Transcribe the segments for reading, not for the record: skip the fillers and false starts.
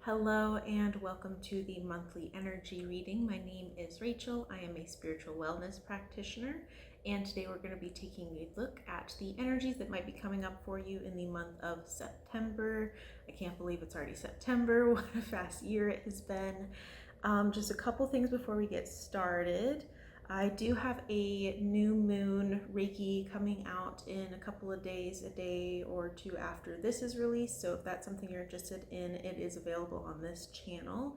Hello and welcome to the monthly energy reading. My name is Rachel. I am a spiritual wellness practitioner, and today we're going to be taking a look at the energies that might be coming up for you in the month of September. I can't believe it's already September. What a fast year it has been. Just a couple things before we get started. I do have a new moon Reiki coming out in a couple of days, a day or two after this is released. So if that's something you're interested in, it is available on this channel.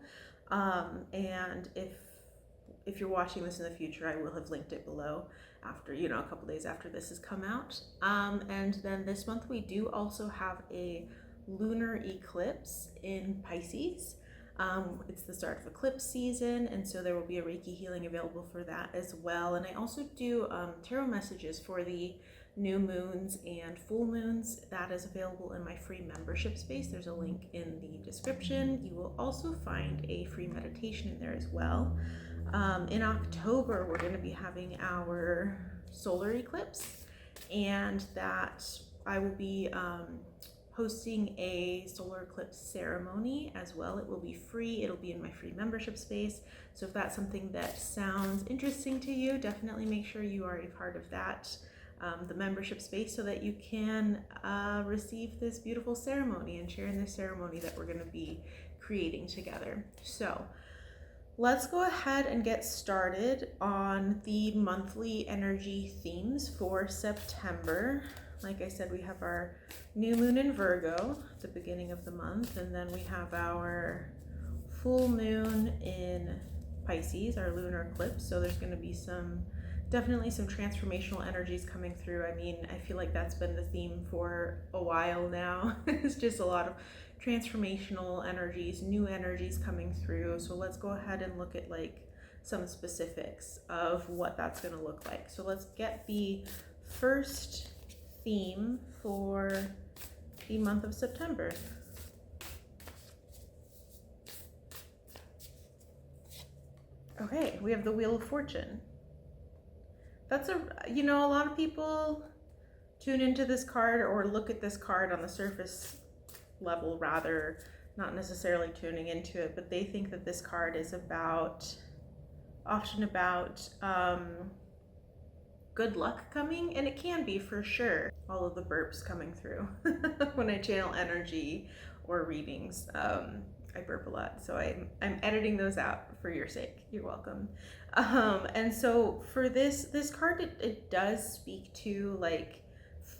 And if you're watching this in the future, I will have linked it below after, a couple days after this has come out. And then this month we do also have a lunar eclipse in Pisces. It's the start of eclipse season, and so there will be a Reiki healing available for that as well. And I also do tarot messages for the new moons and full moons. That is available in my free membership space. There's a link in the description. You will also find a free meditation in there as well. In October, we're going to be having our solar eclipse, and that I will be hosting a solar eclipse ceremony as well. It will be free. It'll be in my free membership space. So if that's something that sounds interesting to you, definitely make sure you are a part of that, the membership space, so that you can receive this beautiful ceremony and share in this ceremony that we're going to be creating together. So let's go ahead and get started on the monthly energy themes for September. Like I said, we have our new moon in Virgo at the beginning of the month, and then we have our full moon in Pisces, our lunar eclipse. So there's going to be definitely some transformational energies coming through. I mean, I feel like that's been the theme for a while now. It's just a lot of transformational energies, new energies coming through. So let's go ahead and look at some specifics of what that's going to look like. So let's get the first theme for the month of September. Okay, we have the Wheel of Fortune. That's a lot of people tune into this card or look at this card on the surface level, rather, not necessarily tuning into it, but they think that this card is often about good luck coming, and it can be for sure. All of the burps coming through when I channel energy or readings. I burp a lot, so I'm editing those out for your sake. You're welcome. And so for this card, it does speak to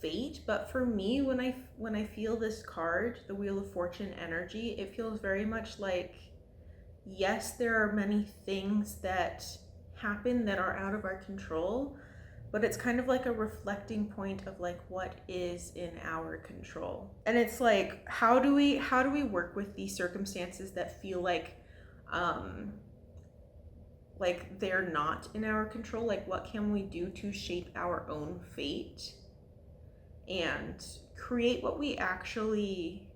fate, but for me, when I feel this card, the Wheel of Fortune energy, it feels very much like, yes, there are many things that happen that are out of our control, but it's kind of like a reflecting point of what is in our control. And it's like, how do we work with these circumstances that feel like they're not in our control? What can we do to shape our own fate and create what we actually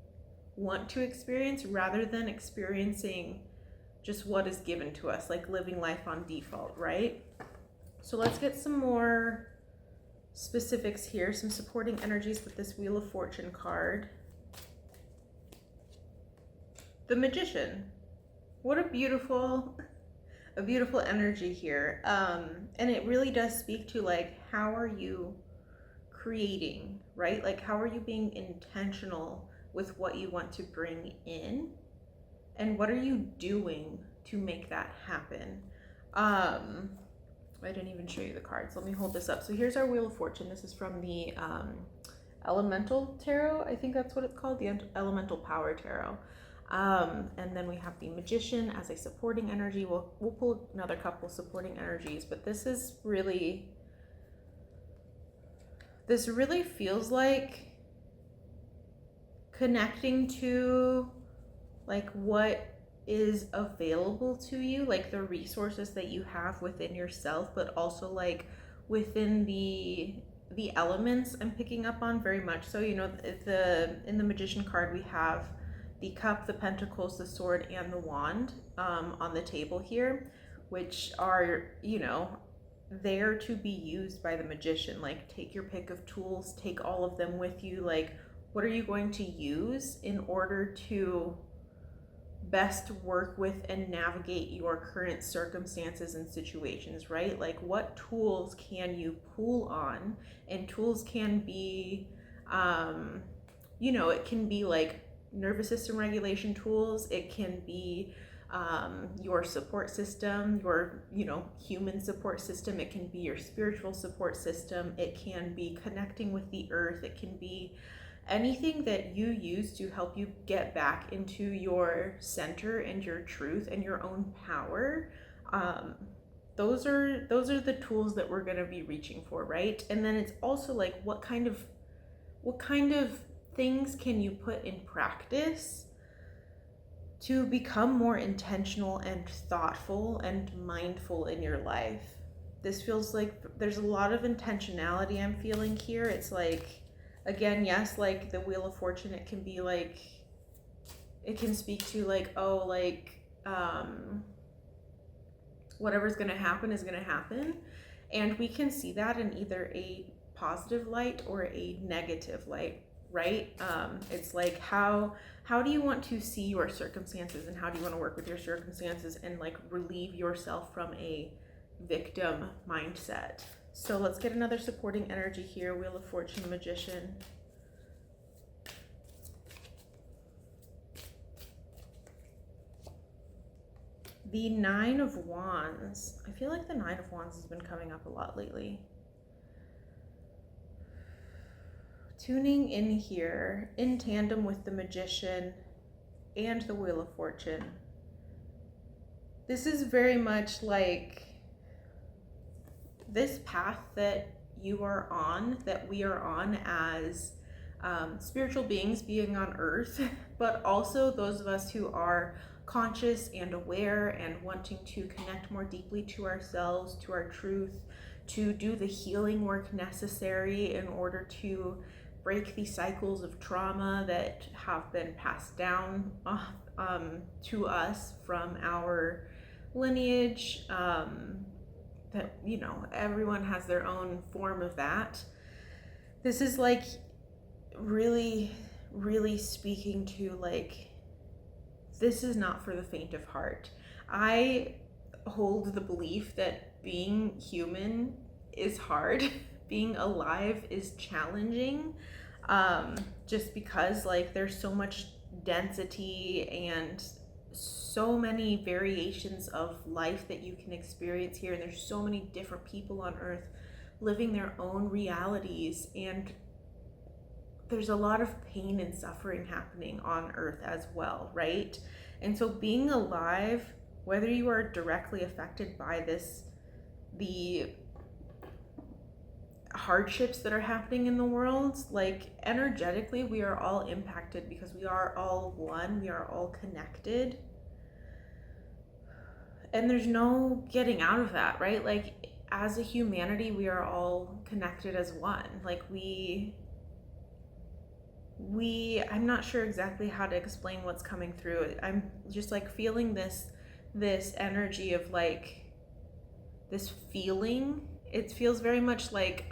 want to experience, rather than experiencing just what is given to us, living life on default, right? So let's get some more specifics here, some supporting energies with this Wheel of Fortune card. The Magician. What a beautiful energy here. And it really does speak to how are you creating, right? How are you being intentional with what you want to bring in, and what are you doing to make that happen? I didn't even show you the cards. Let me hold this up. So here's our Wheel of Fortune. This is from the Elemental Tarot. I think that's what it's called, the Elemental Power Tarot. And then we have the Magician as a supporting energy. We'll pull another couple supporting energies, but this really feels like connecting to what is available to you, the resources that you have within yourself, but also within the elements. I'm picking up on very much so. In the Magician card, we have the cup, the pentacles, the sword, and the wand on the table here, which are there to be used by the magician. Take your pick of tools, take all of them with you. What are you going to use in order to best work with and navigate your current circumstances and situations, right? Like, what tools can you pull on? And tools can be, it can be like nervous system regulation tools. It can be your support system, your, human support system. It can be your spiritual support system. It can be connecting with the earth. It can be anything that you use to help you get back into your center and your truth and your own power. Those are the tools that we're going to be reaching for, right? And then it's also like, what kind of things can you put in practice to become more intentional and thoughtful and mindful in your life? This feels like there's a lot of intentionality I'm feeling here. It's like, again, yes, like the Wheel of Fortune, it can be like, it can speak to like, whatever's going to happen is going to happen. And we can see that in either a positive light or a negative light, right? It's like, how do you want to see your circumstances, and how do you want to work with your circumstances and like relieve yourself from a victim mindset? So let's get another supporting energy here. Wheel of Fortune, Magician. The Nine of Wands. I feel like the Nine of Wands has been coming up a lot lately. Tuning in here in tandem with the Magician and the Wheel of Fortune. This is very much like this path that you are on, that we are on as spiritual beings being on earth, but also those of us who are conscious and aware and wanting to connect more deeply to ourselves, to our truth, to do the healing work necessary in order to break the cycles of trauma that have been passed down to us from our lineage. That, everyone has their own form of that. This is like really, really speaking to like, this is not for the faint of heart. I hold the belief that being human is hard. Being alive is challenging, just because like there's so much density and so many variations of life that you can experience here, and there's so many different people on earth living their own realities, and there's a lot of pain and suffering happening on earth as well, right? And so being alive, whether you are directly affected by the hardships that are happening in the world, like energetically we are all impacted because we are all one, we are all connected, and there's no getting out of that, right? Like as a humanity, we are all connected as one. Like I'm not sure exactly how to explain what's coming through. I'm just like feeling this energy of like this feeling. It feels very much like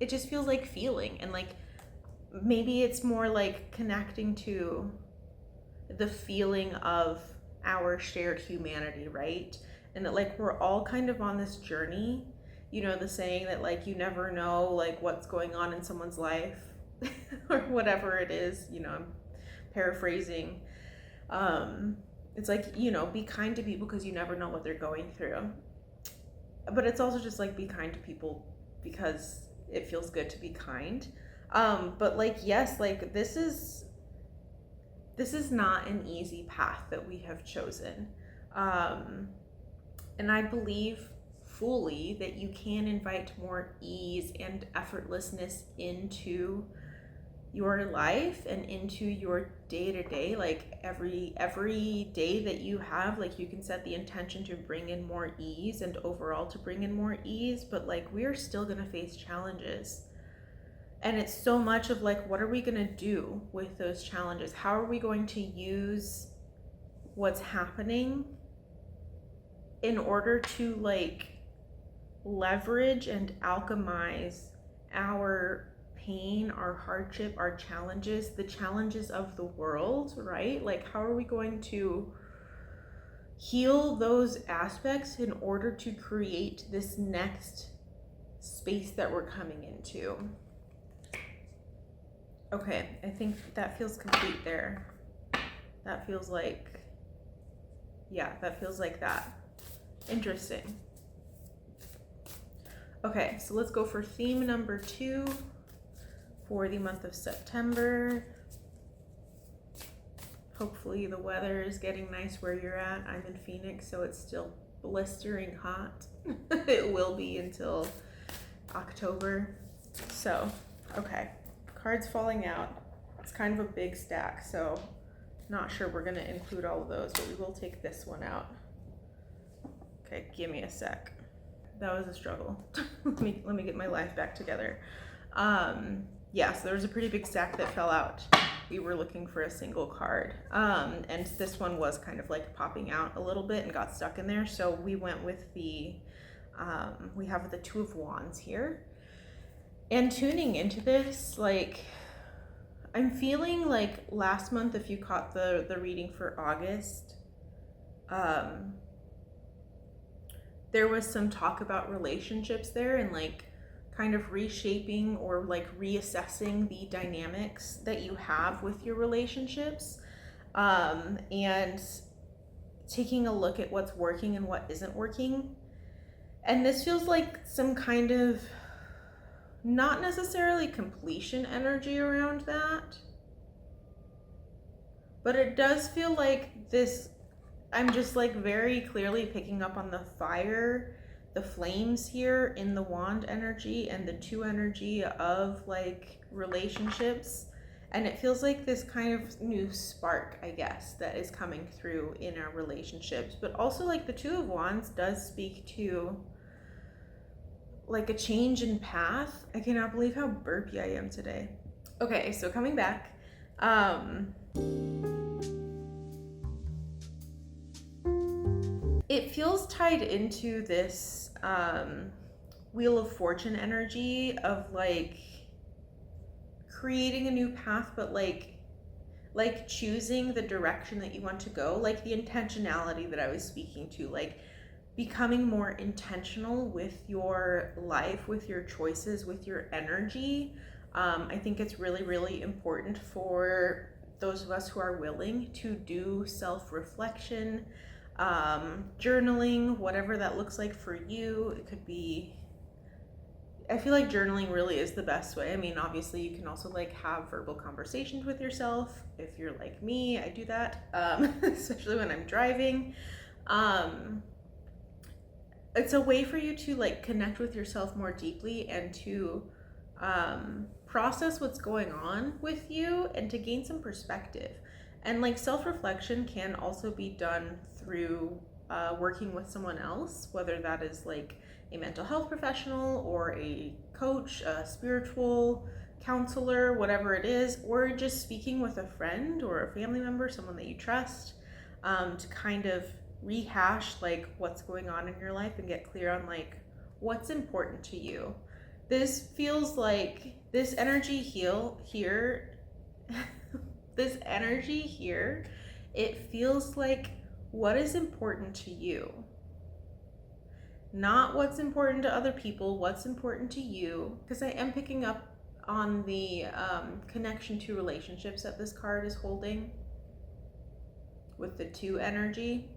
it just feels like feeling, and like maybe it's more like connecting to the feeling of our shared humanity, right? And that like we're all kind of on this journey. The saying that like you never know like what's going on in someone's life or whatever it is, I'm paraphrasing. It's like, be kind to people because you never know what they're going through. But it's also just like be kind to people because it feels good to be kind. But like, yes, like this is not an easy path that we have chosen. And I believe fully that you can invite more ease and effortlessness into your life and into your day-to-day. Like every day that you have, like you can set the intention to bring in more ease and overall to bring in more ease, but like we're still going to face challenges. And it's so much of like, what are we going to do with those challenges? How are we going to use what's happening in order to like leverage and alchemize our pain, our hardship, our challenges, the challenges of the world, right? Like, how are we going to heal those aspects in order to create this next space that we're coming into? Okay, I think that feels complete there. That feels like, yeah, that feels like that. Interesting. Okay, so let's go for theme number 2 for the month of September. Hopefully the weather is getting nice where you're at. I'm in Phoenix, so it's still blistering hot. It will be until October. So, okay, cards falling out. It's kind of a big stack, so not sure we're gonna include all of those, but we will take this one out. Okay, give me a sec. That was a struggle. let me get my life back together. Yeah, so there was a pretty big stack that fell out. We were looking for a single card. And this one was kind of like popping out a little bit and got stuck in there. So we went with the, we have the Two of Wands here. And tuning into this, like, I'm feeling like last month, if you caught the reading for August, there was some talk about relationships there and like kind of reshaping or like reassessing the dynamics that you have with your relationships, and taking a look at what's working and what isn't working. And this feels like some kind of not necessarily completion energy around that, but it does feel like this, I'm just like very clearly picking up on the fire, the flames here in the wand energy and the 2 energy of like relationships. And it feels like this kind of new spark, I guess, that is coming through in our relationships. But also like the 2 of Wands does speak to like a change in path. I cannot believe how burpy I am today. Okay, so coming back, it feels tied into this Wheel of Fortune energy of like creating a new path, but like choosing the direction that you want to go, like the intentionality that I was speaking to, like becoming more intentional with your life, with your choices, with your energy. I think it's really, really important for those of us who are willing to do self-reflection, journaling, whatever that looks like for you. It could be, I feel like journaling really is the best way. I mean, obviously you can also like have verbal conversations with yourself. If you're like me, I do that, especially when I'm driving. It's a way for you to like connect with yourself more deeply and to process what's going on with you and to gain some perspective. And like self-reflection can also be done through working with someone else, whether that is like a mental health professional or a coach, a spiritual counselor, whatever it is, or just speaking with a friend or a family member, someone that you trust, to kind of rehash like what's going on in your life and get clear on like what's important to you. This feels like this energy here this energy here, it feels like what is important to you, not what's important to other people, what's important to you. Because I am picking up on the connection to relationships that this card is holding with the 2 energy.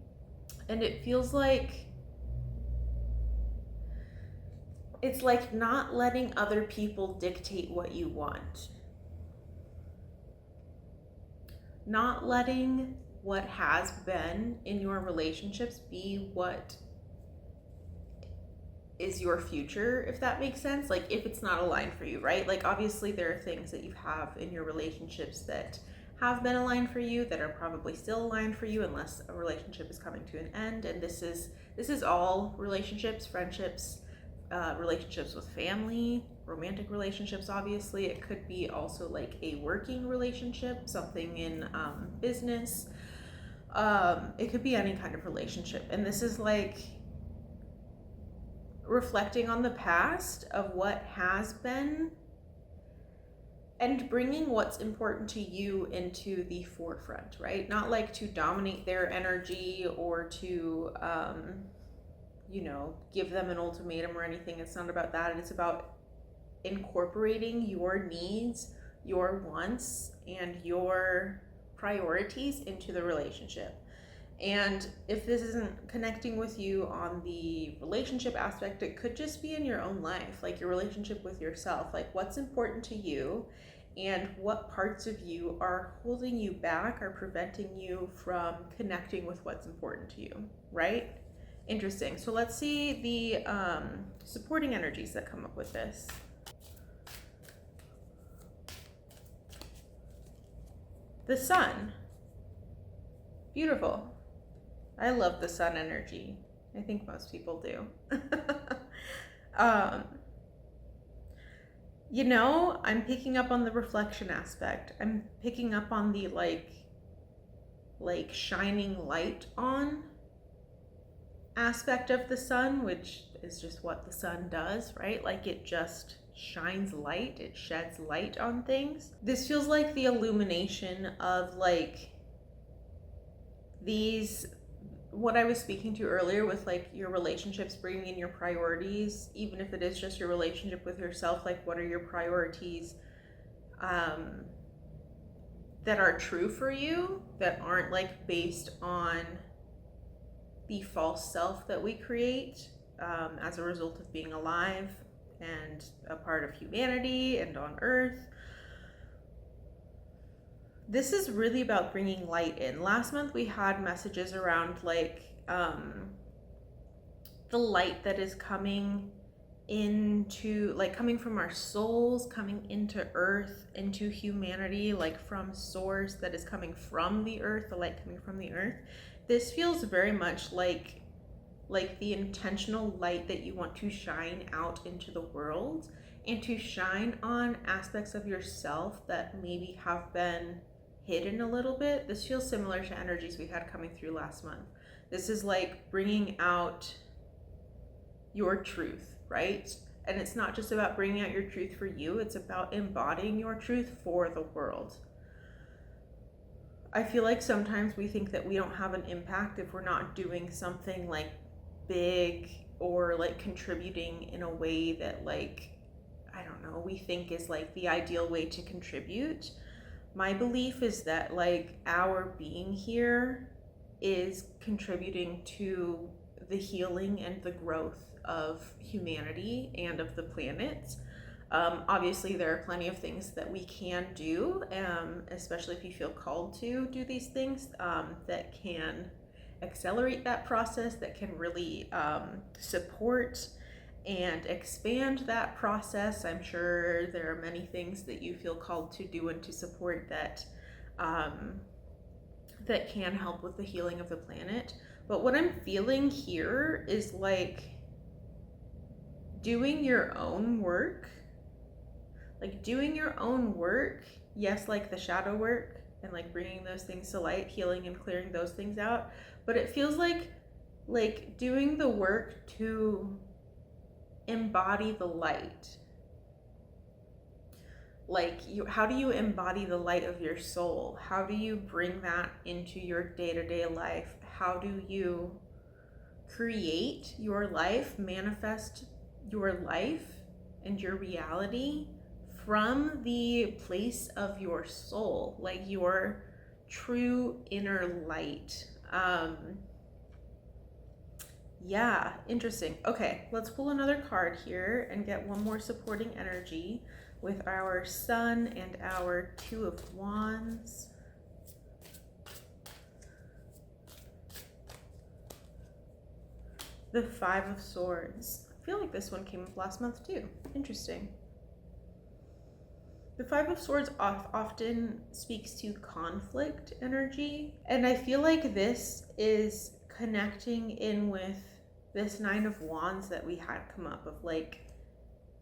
And it feels like it's like not letting other people dictate what you want. Not letting what has been in your relationships be what is your future, if that makes sense. Like if it's not aligned for you, right? Like obviously there are things that you have in your relationships that have been aligned for you that are probably still aligned for you unless a relationship is coming to an end. And this is all relationships, friendships, relationships with family, romantic relationships. Obviously it could be also like a working relationship, something in business. It could be any kind of relationship. And this is like reflecting on the past of what has been and bringing what's important to you into the forefront, right? Not like to dominate their energy or to, give them an ultimatum or anything. It's not about that. It's about incorporating your needs, your wants, and your priorities into the relationship. And if this isn't connecting with you on the relationship aspect, it could just be in your own life, like your relationship with yourself, like what's important to you and what parts of you are holding you back or preventing you from connecting with what's important to you, right? Interesting. So let's see the supporting energies that come up with this. The sun. Beautiful. I love the sun energy. I think most people do. I'm picking up on the reflection aspect. I'm picking up on the like shining light on aspect of the sun, which is just what the sun does, right? Like it just shines light, it sheds light on things. This feels like the illumination of like these, what I was speaking to earlier with like your relationships, bringing in your priorities, even if it is just your relationship with yourself, like what are your priorities that are true for you, that aren't like based on the false self that we create as a result of being alive and a part of humanity and on earth. This is really about bringing light in. Last month we had messages around like the light that is coming into, like coming from our souls, coming into earth, into humanity, like from source that is coming from the earth, the light coming from the earth. This feels very much like the intentional light that you want to shine out into the world and to shine on aspects of yourself that maybe have been hidden a little bit. This feels similar to energies we had coming through last month. This is like bringing out your truth, right? And it's not just about bringing out your truth for you, it's about embodying your truth for the world. I feel like sometimes we think that we don't have an impact if we're not doing something like big or like contributing in a way that like, I don't know, we think is like the ideal way to contribute. My belief is that like our being here is contributing to the healing and the growth of humanity and of the planet. Obviously, there are plenty of things that we can do, especially if you feel called to do these things, that can accelerate that process, that can really support and expand that process. I'm sure there are many things that you feel called to do and to support that that can help with the healing of the planet. But what I'm feeling here is like doing your own work. Like doing your own work, yes, like the shadow work and like bringing those things to light, healing and clearing those things out. But it feels like doing the work to embody the light. Like how do you embody the light of your soul? How do you bring that into your day-to-day life? How do you create your life, manifest your life and your reality from the place of your soul, like your true inner light? Yeah, interesting. Okay, let's pull another card here and get one more supporting energy with our Sun and our Two of Wands. The Five of Swords. I feel like this one came up last month too. Interesting. The Five of Swords often speaks to conflict energy, and I feel like this is connecting in with this Nine of Wands that we had come up of like,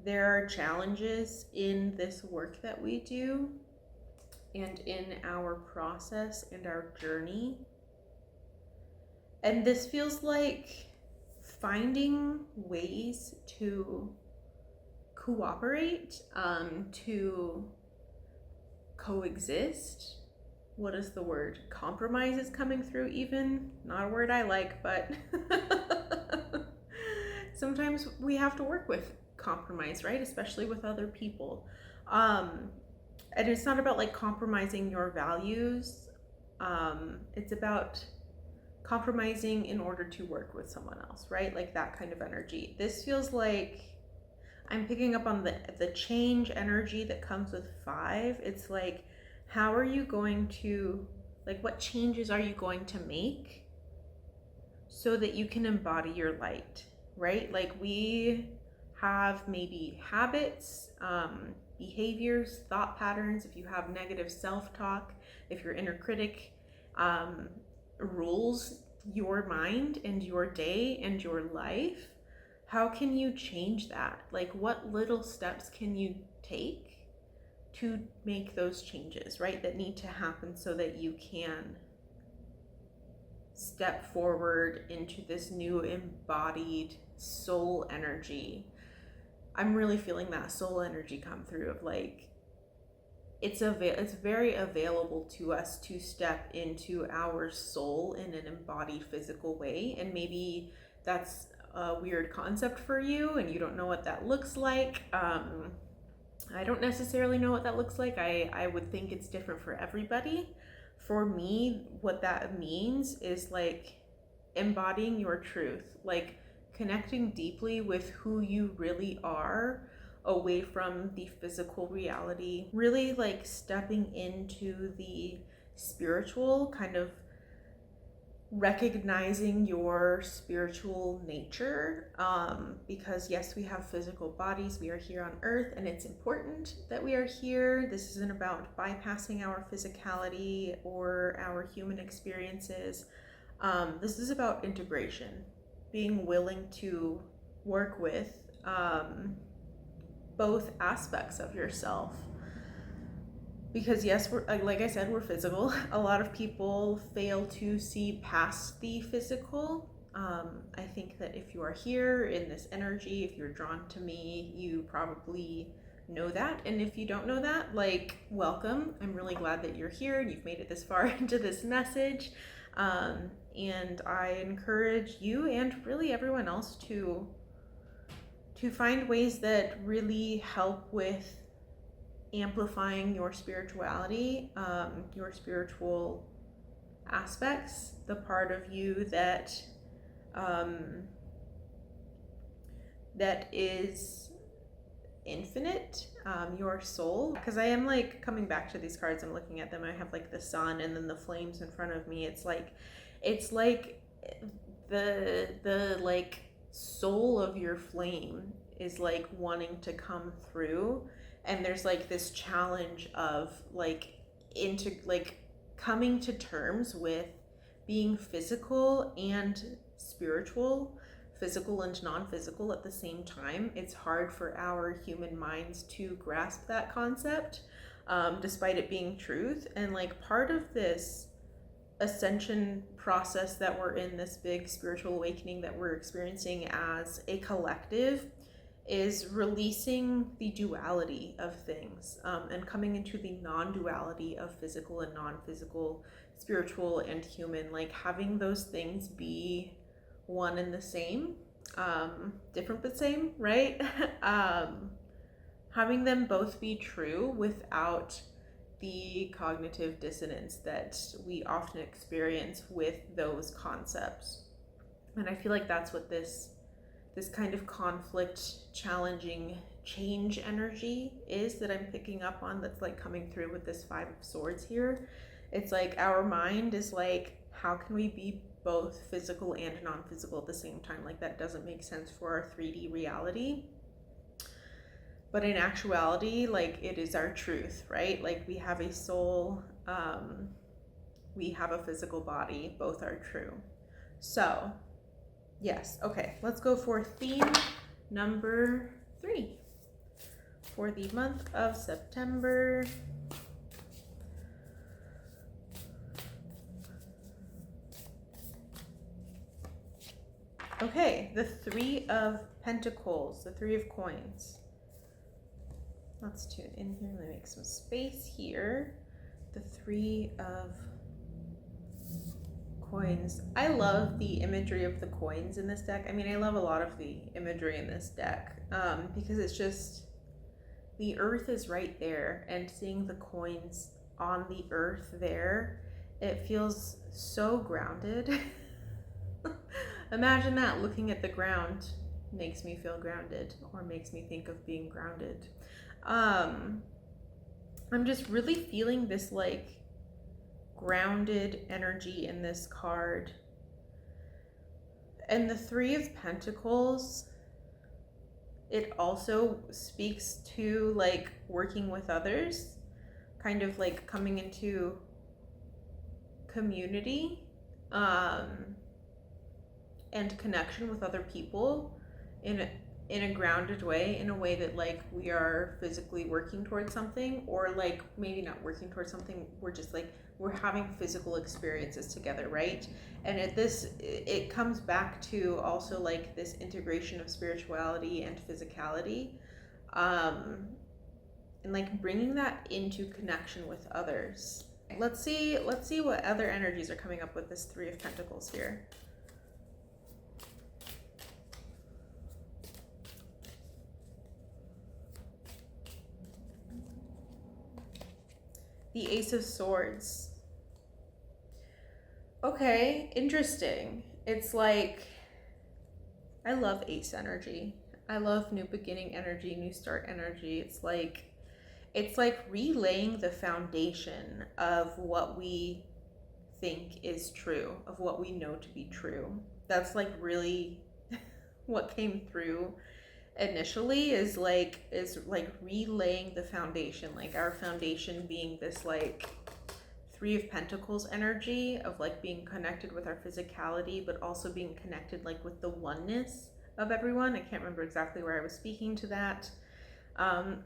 there are challenges in this work that we do and in our process and our journey. And this feels like finding ways to cooperate, to coexist. What is the word? Compromise is coming through even. Not a word I like, but sometimes we have to work with compromise, right? Especially with other people. And it's not about like compromising your values. It's about compromising in order to work with someone else, right? Like that kind of energy. This feels like I'm picking up on the change energy that comes with 5. It's like, how are you going to, like, what changes are you going to make so that you can embody your light, right? Like, we have maybe habits, behaviors, thought patterns. If you have negative self-talk, if your inner critic rules your mind and your day and your life, how can you change that? Like, what little steps can you take to make those changes, right? That need to happen so that you can step forward into this new embodied soul energy. I'm really feeling that soul energy come through of like, it's very available to us to step into our soul in an embodied physical way. And maybe that's a weird concept for you and you don't know what that looks like. I don't necessarily know what that looks like. I would think it's different for everybody. For me, what that means is like embodying your truth, like connecting deeply with who you really are away from the physical reality, really like stepping into the spiritual, kind of recognizing your spiritual nature, because yes, we have physical bodies, we are here on earth, and it's important that we are here. This isn't about bypassing our physicality or our human experiences. This is about integration, being willing to work with both aspects of yourself. Because yes, we're, like I said, we're physical. A lot of people fail to see past the physical. I think that if you are here in this energy, if you're drawn to me, you probably know that. And if you don't know that, like, welcome. I'm really glad that you're here and you've made it this far into this message. And I encourage you and really everyone else to find ways that really help with amplifying your spirituality, your spiritual aspects, the part of you that that is infinite, your soul. Because I am like coming back to these cards, I'm looking at them, I have like the sun and then the flames in front of me. It's like the like soul of your flame is like wanting to come through, and there's like this challenge of like coming to terms with being physical and spiritual, physical and non-physical at the same time. It's hard for our human minds to grasp that concept, despite it being truth. And like part of this ascension process that we're in, this big spiritual awakening that we're experiencing as a collective, is releasing the duality of things, and coming into the non-duality of physical and non-physical, spiritual and human, like having those things be one and the same, different but same, right? Having them both be true without the cognitive dissonance that we often experience with those concepts. And I feel like that's what this kind of conflict, challenging, change energy is that I'm picking up on, that's like coming through with this 5 of Swords here. It's like our mind is like, how can we be both physical and non-physical at the same time? Like that doesn't make sense for our 3D reality. But in actuality, like it is our truth, right? Like we have a soul, we have a physical body, both are true. So yes, okay, let's go for theme number 3 for the month of September. Okay, the 3 of Pentacles, the 3 of Coins. Let's tune in here. Let me make some space here. The 3 of coins. I love the imagery of the coins in this deck. I mean, I love a lot of the imagery in this deck because it's just, the earth is right there, and seeing the coins on the earth there, it feels so grounded. Imagine that, looking at the ground makes me feel grounded, or makes me think of being grounded. I'm just really feeling this like grounded energy in this card. And the 3 of Pentacles, it also speaks to like working with others, kind of like coming into community and connection with other people in a grounded way, in a way that like we are physically working towards something, or like maybe not working towards something, we're just like we're having physical experiences together, right? And it comes back to also like this integration of spirituality and physicality, and like bringing that into connection with others. Let's see what other energies are coming up with this 3 of Pentacles here. The Ace of Swords. Okay, interesting. It's like, I love ace energy. I love new beginning energy, new start energy. It's like relaying the foundation of what we think is true, of what we know to be true. That's like really what came through initially, is like relaying the foundation, like our foundation being this like 3 of Pentacles energy of like being connected with our physicality, but also being connected like with the oneness of everyone. I can't remember exactly where I was speaking to that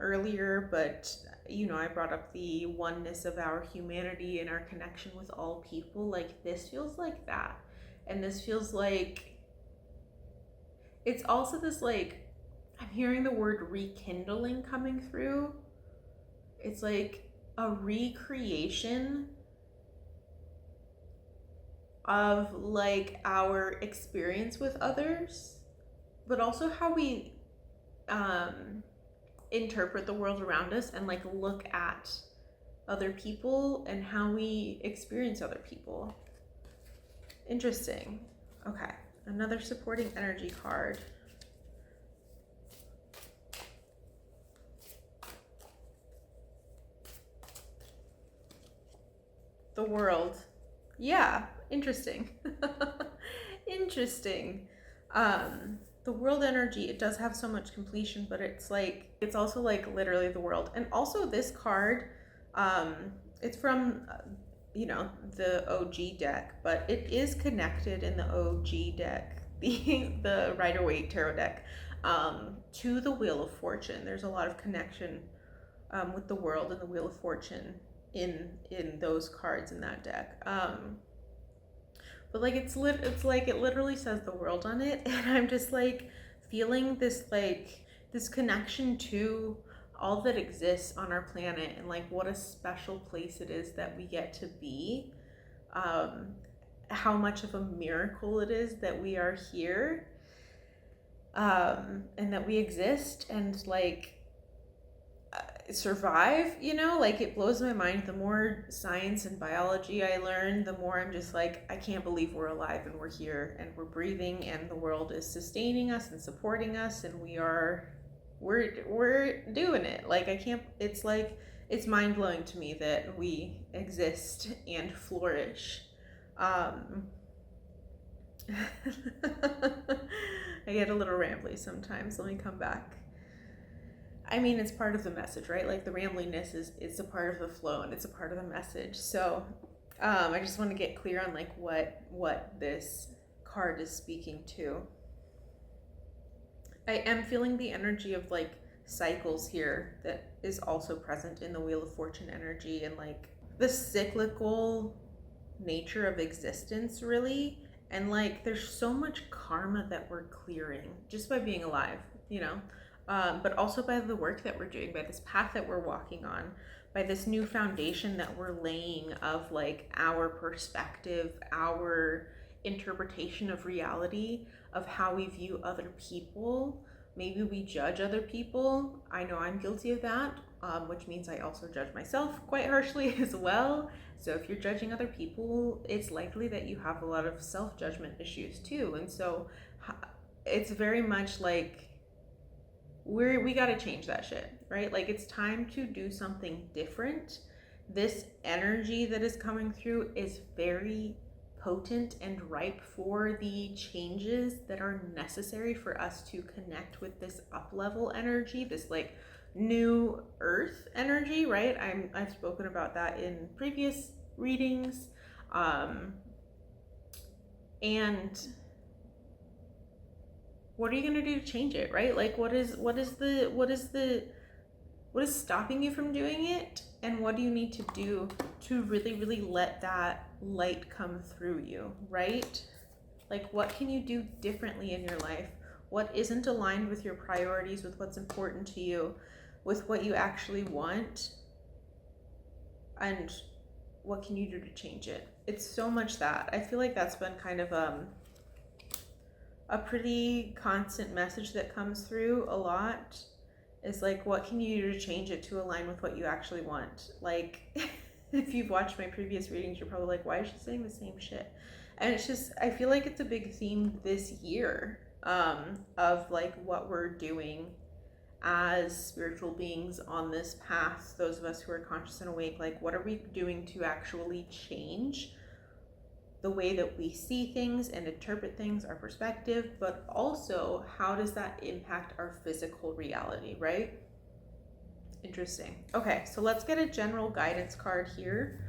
earlier, but you know, I brought up the oneness of our humanity and our connection with all people. Like this feels like that, and this feels like it's also this like, I'm hearing the word rekindling coming through. It's like a recreation of like our experience with others, but also how we interpret the world around us, and like look at other people and how we experience other people. Interesting. Okay, another supporting energy card. The World. Yeah, interesting. Interesting. The World energy, it does have so much completion, but it's like, it's also like literally the world. And also this card, it's from you know, the OG deck, but it is connected in the OG deck, the Rider-Waite tarot deck, to the Wheel of Fortune. There's a lot of connection with the World and the Wheel of Fortune in those cards in that deck. But like it's like it literally says the world on it, and I'm just like feeling this like this connection to all that exists on our planet, and like what a special place it is that we get to be, how much of a miracle it is that we are here, and that we exist, and like survive, you know. Like it blows my mind. The more science and biology I learn, the more I'm just like, I can't believe we're alive and we're here and we're breathing, and the world is sustaining us and supporting us, and we're doing it. Like I can't, it's like, it's mind-blowing to me that we exist and flourish. I get a little rambly sometimes. Let me come back. I mean, it's part of the message, right? Like the rambliness is a part of the flow, and it's a part of the message. So I just want to get clear on like what this card is speaking to. I am feeling the energy of like cycles here that is also present in the Wheel of Fortune energy, and like the cyclical nature of existence, really. And like there's so much karma that we're clearing just by being alive, you know. but also by the work that we're doing, by this path that we're walking on, by this new foundation that we're laying of like our perspective, our interpretation of reality, of how we view other people. Maybe we judge other people. I know I'm guilty of that, which means I also judge myself quite harshly as well. So if you're judging other people, it's likely that you have a lot of self-judgment issues too. And so it's very much like we got to change that shit, right? Like it's time to do something different. This energy that is coming through is very potent and ripe for the changes that are necessary for us to connect with this up level energy, this like new earth energy, right? I've spoken about that in previous readings. And what are you going to do to change it, right? Like what is stopping you from doing it, and what do you need to do to really let that light come through you, right? Like what can you do differently in your life? What isn't aligned with your priorities, with what's important to you, with what you actually want, and what can you do to change it? It's so much that. I feel like that's been kind of a pretty constant message that comes through a lot, is like, what can you do to change it to align with what you actually want? Like, if you've watched my previous readings, you're probably like, why is she saying the same shit? And it's just, I feel like it's a big theme this year, of like what we're doing as spiritual beings on this path, those of us who are conscious and awake. Like, what are we doing to actually change the way that we see things and interpret things, our perspective, but also how does that impact our physical reality, right? Interesting. Okay, so let's get a general guidance card here.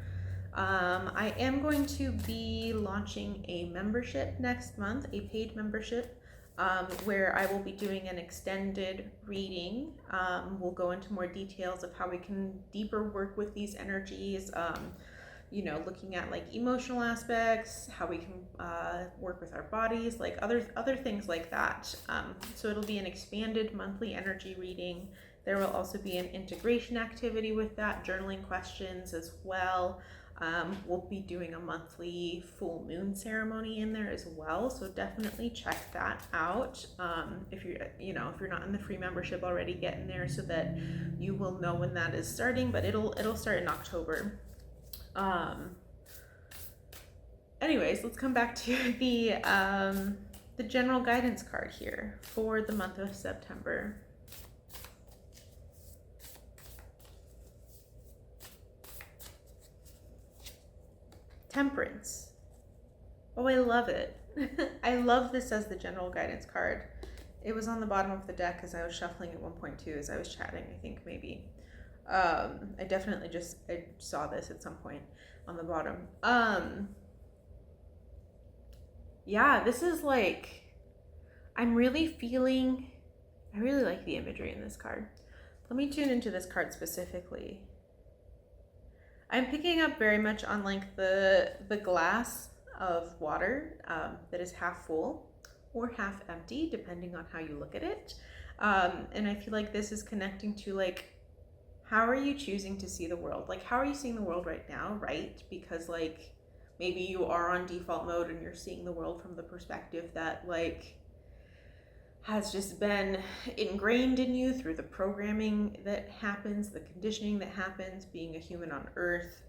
I am going to be launching a membership next month, a paid membership, where I will be doing an extended reading. We'll go into more details of how we can deeper work with these energies, looking at like emotional aspects, how we can work with our bodies, like other things like that. So it'll be an expanded monthly energy reading. There will also be an integration activity with that, journaling questions as well. We'll be doing a monthly full moon ceremony in there as well, so definitely check that out. If you're not in the free membership already, get in there so that you will know when that is starting. But it'll start in October. Anyways, let's come back to the general guidance card here for the month of September. Temperance. Oh, I love it. I love this as the general guidance card. It was on the bottom of the deck as I was shuffling at one point too, as I was chatting, I think maybe. I definitely I saw this at some point on the bottom. Yeah, this is like, I really like the imagery in this card. Let me tune into this card specifically. I'm picking up very much on like the glass of water that is half full or half empty, depending on how you look at it. And I feel like this is connecting to like, how are you choosing to see the world? Like, how are you seeing the world right now, right? Because like, maybe you are on default mode and you're seeing the world from the perspective that like has just been ingrained in you through the programming that happens, the conditioning that happens, being a human on Earth.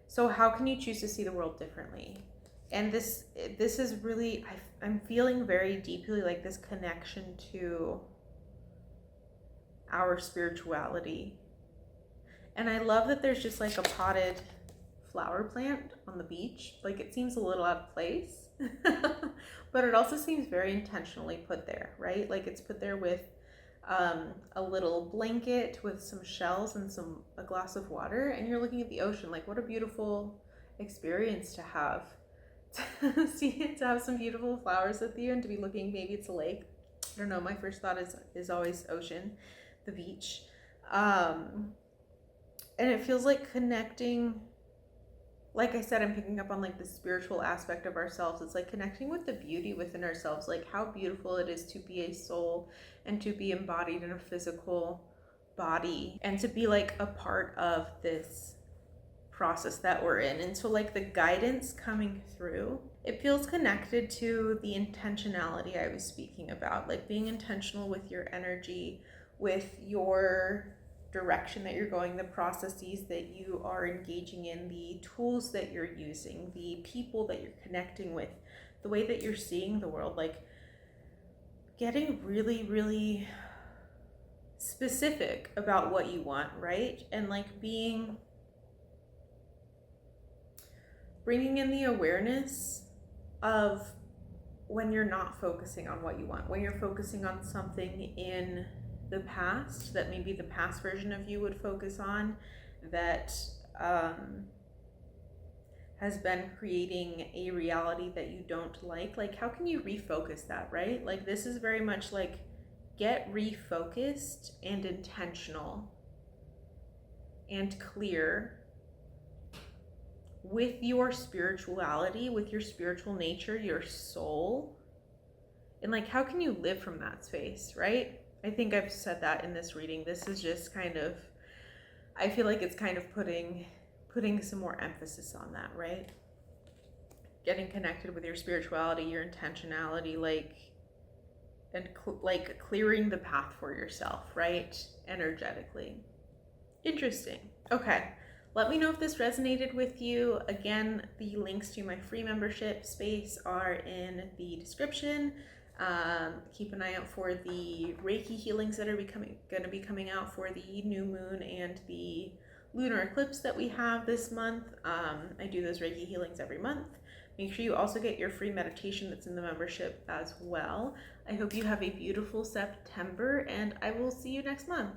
So how can you choose to see the world differently? And this is really, I'm feeling very deeply like this connection to our spirituality. And I love that there's just like a potted flower plant on the beach. Like, it seems a little out of place, but it also seems very intentionally put there, right? Like, it's put there with a little blanket with some shells and a glass of water, and you're looking at the ocean. Like, what a beautiful experience to have. To have some beautiful flowers with you, and to be looking, maybe it's a lake. I don't know. My first thought is always ocean, the beach. And it feels like connecting like I said, I'm picking up on like the spiritual aspect of ourselves. It's like connecting with the beauty within ourselves, like how beautiful it is to be a soul and to be embodied in a physical body and to be like a part of this process that we're in. And so like the guidance coming through, it feels connected to the intentionality I was speaking about, like being intentional with your energy, with your direction that you're going, the processes that you are engaging in, the tools that you're using, the people that you're connecting with, the way that you're seeing the world, like getting really, really specific about what you want, right? And like bringing in the awareness of when you're not focusing on what you want, when you're focusing on something in the past that maybe the past version of you would focus on, that has been creating a reality that you don't like how can you refocus that, right? Like this is very much like get refocused and intentional and clear with your spirituality, with your spiritual nature, your soul, and like how can you live from that space, right? I think I've said that in this reading. This is just kind of, I feel like it's kind of putting some more emphasis on that, right? Getting connected with your spirituality, your intentionality, and clearing the path for yourself, right? Energetically. Interesting. Okay. Let me know if this resonated with you. Again, the links to my free membership space are in the description. Keep an eye out for the Reiki healings that are going to be coming out for the new moon and the lunar eclipse that we have this month. I do those Reiki healings every month. Make sure you also get your free meditation that's in the membership as well. I hope you have a beautiful September, and I will see you next month.